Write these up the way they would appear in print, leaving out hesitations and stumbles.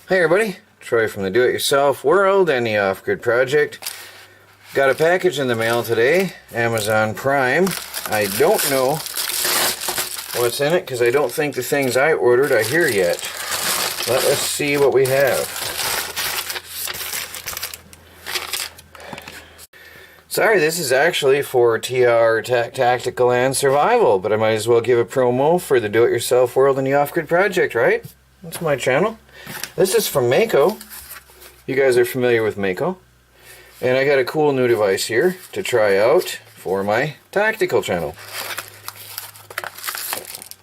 Hey everybody, Troy from the Do-It-Yourself World and the Off-Grid Project. Got a package in the mail today, Amazon Prime. I don't know what's in it because I don't think the things I ordered are here yet. Let us see what we have. Sorry, this is actually for TR Tactical and Survival, but I might as well give a promo for the Do-It-Yourself World and the Off-Grid Project, right? That's my channel. This is from Meco. You guys are familiar with Meco. And I got a cool new device here to try out for my tactical channel.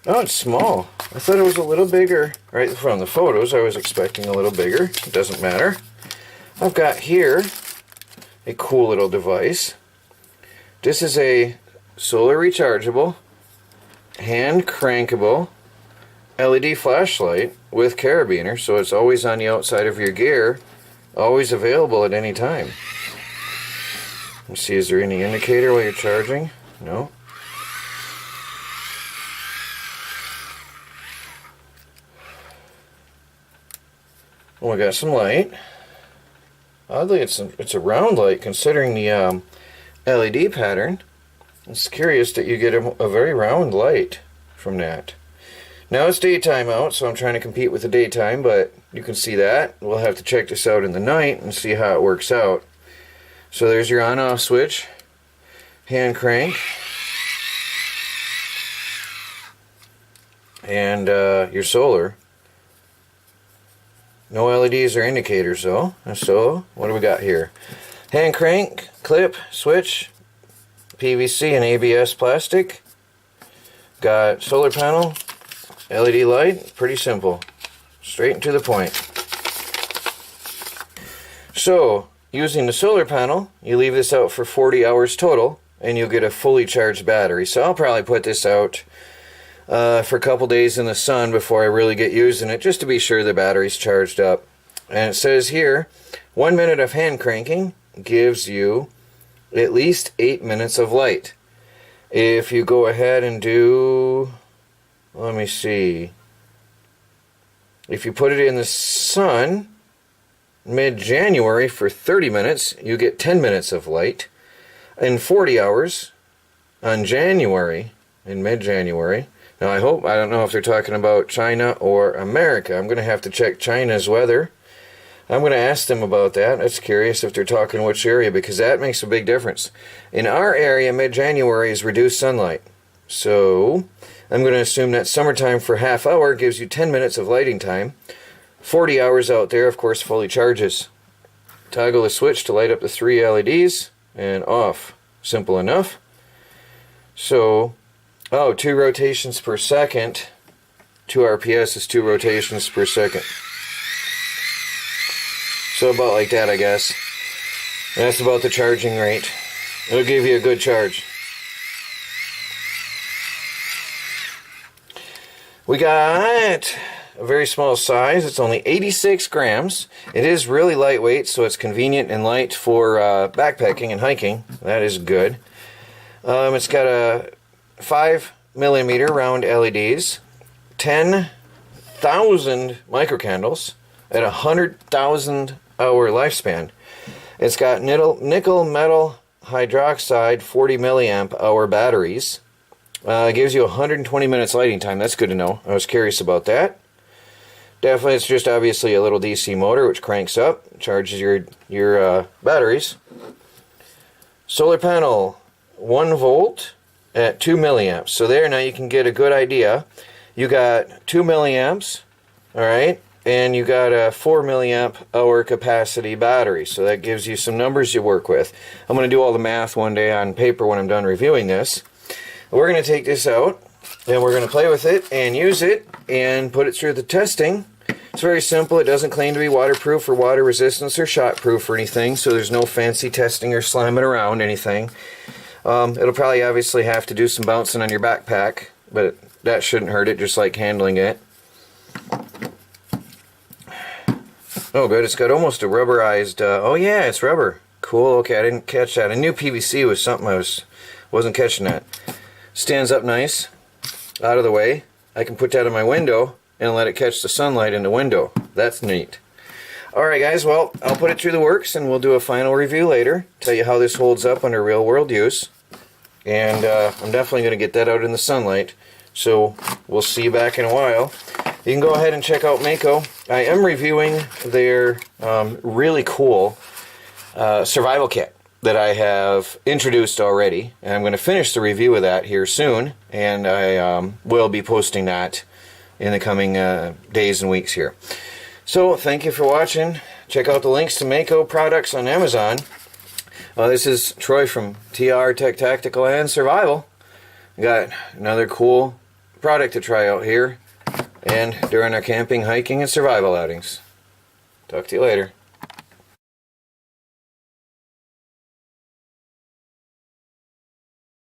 Oh, it's small. I thought it was a little bigger. Right from the photos, I was expecting a little bigger. It doesn't matter. I've got here a cool little device. This is a solar rechargeable, hand crankable LED flashlight with carabiner, so it's always on the outside of your gear, always available at any time. Let's see, is there any indicator while you're charging? No. Oh, we got some light. Oddly, it's a round light considering the LED pattern. It's curious that you get a very round light from that. Now it's daytime out, so I'm trying to compete with the daytime, but you can see that. We'll have to check this out in the night and see how it works out. So there's your on-off switch, hand crank, and your solar. No LEDs or indicators though. So what do we got here? Hand crank, clip, switch, PVC and ABS plastic. Got solar panel, LED light, pretty simple. Straight and to the point. So, using the solar panel, you leave this out for 40 hours total, and you'll get a fully charged battery. So I'll probably put this out for a couple days in the sun before I really get using it, just to be sure the battery's charged up. And it says here, 1 minute of hand cranking gives you at least 8 minutes of light. If you go ahead and do, let me see, if you put it in the sun mid-January for 30 minutes, you get 10 minutes of light. In 40 hours on January, in mid-January, now I don't know if they're talking about China or America. I'm going to have to check China's weather. I'm going to ask them about that. It's curious if they're talking which area, because that makes a big difference. In our area, mid-January is reduced sunlight. So I'm going to assume that summertime for half hour gives you 10 minutes of lighting time. 40 hours out there, of course, fully charges. Toggle the switch to light up the 3 LEDs and off. Simple enough. So, 2 rotations per second. 2 RPS is 2 rotations per second. So about like that, I guess. And that's about the charging rate. It'll give you a good charge. We got a very small size. It's only 86 grams. It is really lightweight, so it's convenient and light for backpacking and hiking. That is good. It's got a 5mm round LEDs, 10,000 micro candles at 100,000 hour lifespan. It's got nickel metal hydroxide 40 milliamp hour batteries. It gives you 120 minutes lighting time. That's good to know. I was curious about that. Definitely, it's just obviously a little DC motor which cranks up, charges your batteries. Solar panel, 1 volt at 2 milliamps. So there, now you can get a good idea. You got 2 milliamps, all right, and you got a 4 milliamp hour capacity battery. So that gives you some numbers you work with. I'm going to do all the math one day on paper when I'm done reviewing this. We're going to take this out, and we're going to play with it and use it and put it through the testing. It's very simple. It doesn't claim to be waterproof or water resistance or shot-proof or anything, so there's no fancy testing or slamming around anything. It'll probably obviously have to do some bouncing on your backpack, but that shouldn't hurt it, just like handling it. Oh, good. It's got almost a rubberized... oh, yeah, it's rubber. Cool. Okay, I didn't catch that. I knew PVC was something I wasn't catching that. Stands up nice, out of the way. I can put that in my window and let it catch the sunlight in the window. That's neat. Alright guys, well, I'll put it through the works and we'll do a final review later. Tell you how this holds up under real world use. And I'm definitely going to get that out in the sunlight. So we'll see you back in a while. You can go ahead and check out Meco. I am reviewing their really cool survival kit that I have introduced already. And I'm going to finish the review of that here soon. And I will be posting that in the coming days and weeks here. So thank you for watching. Check out the links to Meco products on Amazon. This is Troy from TR Tech Tactical and Survival. Got another cool product to try out here and during our camping, hiking, and survival outings. Talk to you later.